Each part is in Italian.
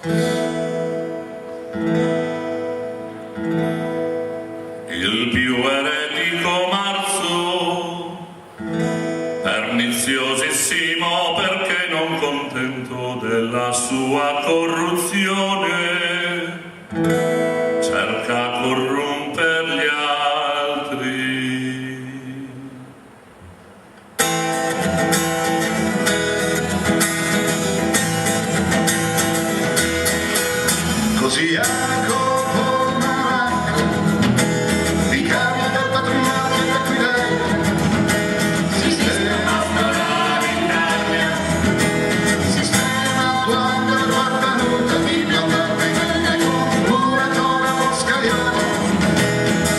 Il più eretico marzo, perniziosissimo perché non contento della sua corruzione, cerca corromper gli altri. Così Jacopo Maracco, vicario del patronato e l'acquirente, sistema morale in Italia, sistema quando lo ha tenuto di piantare con muratore moscaiolo,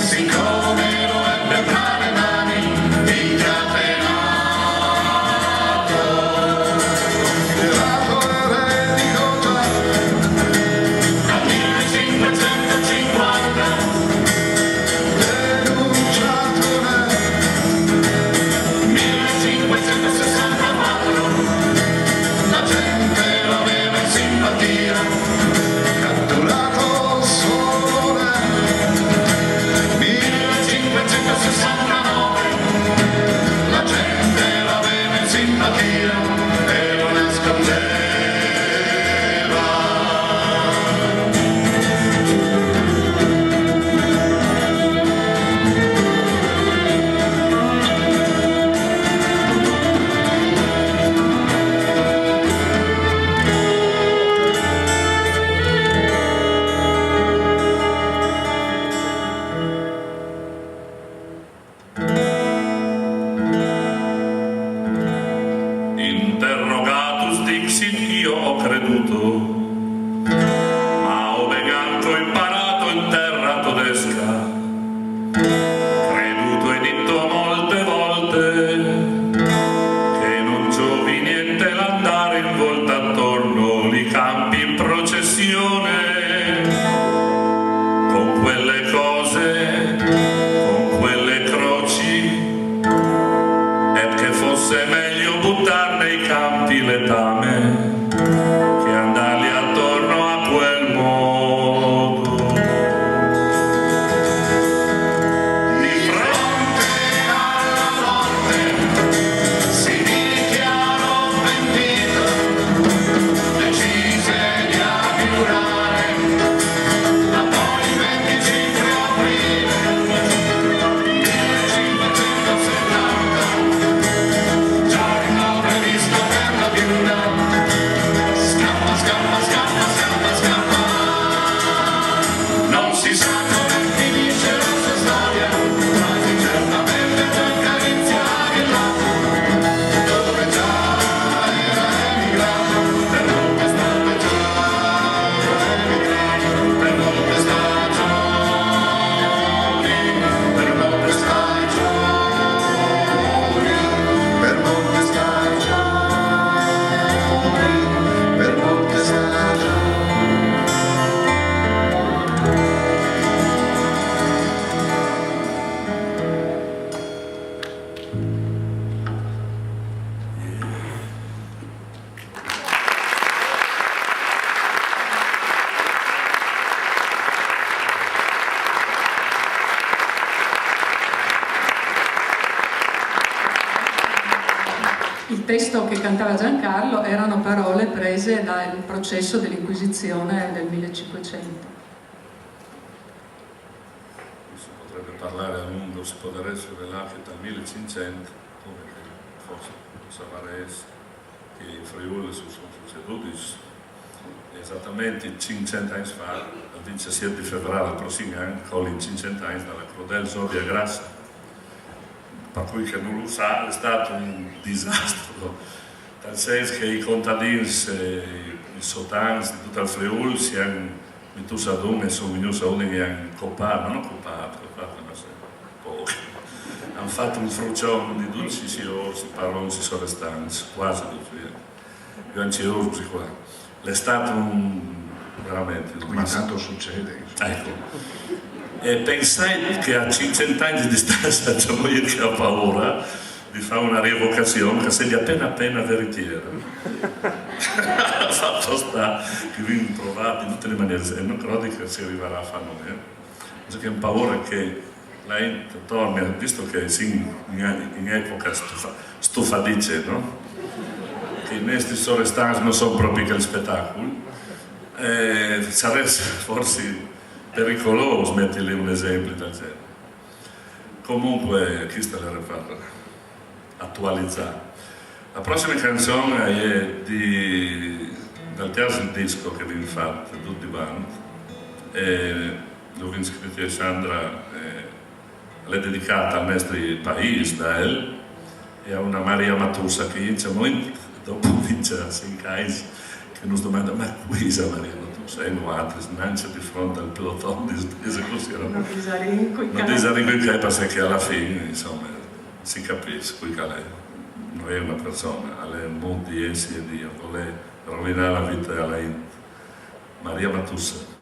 siccome lo ebbe tra le mani, incatenato, considerato eretico già. 1550 denunciato nel 1564, la gente lo aveva in simpatia, catturato solo nel 1569, la gente lo aveva in simpatia e lo nascondeva. Interrogatus dixit, io ho creduto, ma ho veganto imparato in terra tedesca, creduto e detto molte volte, che non giovi niente l'andare in volta attorno, li campi in processione, con quelle cose, con quelle croci, e che fosse meglio buttare nei campi letame che andarli attorno a quel modo. Di fronte alla morte si dichiarò pentito, decise di abiurare, ma poi il 25 aprile 1570, giorno previsto per la viuda, scappa, scappa, scappa, scappa, scappa. Non si sa come finisce la sua storia, quasi certamente già accarezzava il lato, dove già era emigrato, per molte stagioni, per molte stagioni, per molte stagioni, per molte stagioni, per molte stagioni. Il testo che cantava Giancarlo erano parole prese dal processo dell'Inquisizione del 1500. Si potrebbe parlare a lungo, si potrebbe rivelare che dal 1500, come forse sapreste, che in Friuli si sono succeduti esattamente 500 anni fa, il 17 febbraio del prossimo anno, con i 500 anni dalla crudele Zodia Grassa. Per cui che non lo sa, è stato un disastro, nel senso che i contadini, i sotani di tutto il Friuli si hanno messo ad uno e sono venuti a uno che hanno coppato, ma non coppato, ma poco. Hanno fatto un frucione di 12 ore, si parlano si sono restanti, quasi 12 ore. Io non ci ero così qua. È stato veramente... Ogni tanto succede. Ecco. E pensai che a 500 anni di distanza c'è voi che ha paura, di fare una rievocazione che sia appena veritiera. Fatto sta che vi trovate in tutte le maniere, e non credo che si arriverà a fare noi. Che è un paura che lei torna, visto che in epoca stufadice, no? Che i nostri sovrastati non sono proprio che gli spettacoli, sarebbe forse pericoloso mettergli un esempio del genere. Comunque, chi sta per attualizzare. La prossima canzone è del terzo disco che vi fatto tutti quanti. L'ho iscritto a Sandra, l'è dedicata al nostro paese, da elle, e a una Maria Matussa che inizia molto, dopo vince a Sincais, che ci domanda, ma qui è Maria Matussa? E noi altri, neanche di fronte al pelotone di esecuzione. Non disarinco i perché alla fine, insomma, si capisce che lei non è una persona, lei è un mondo di essi e di vuole rovinare la vita alla Maria Matussa.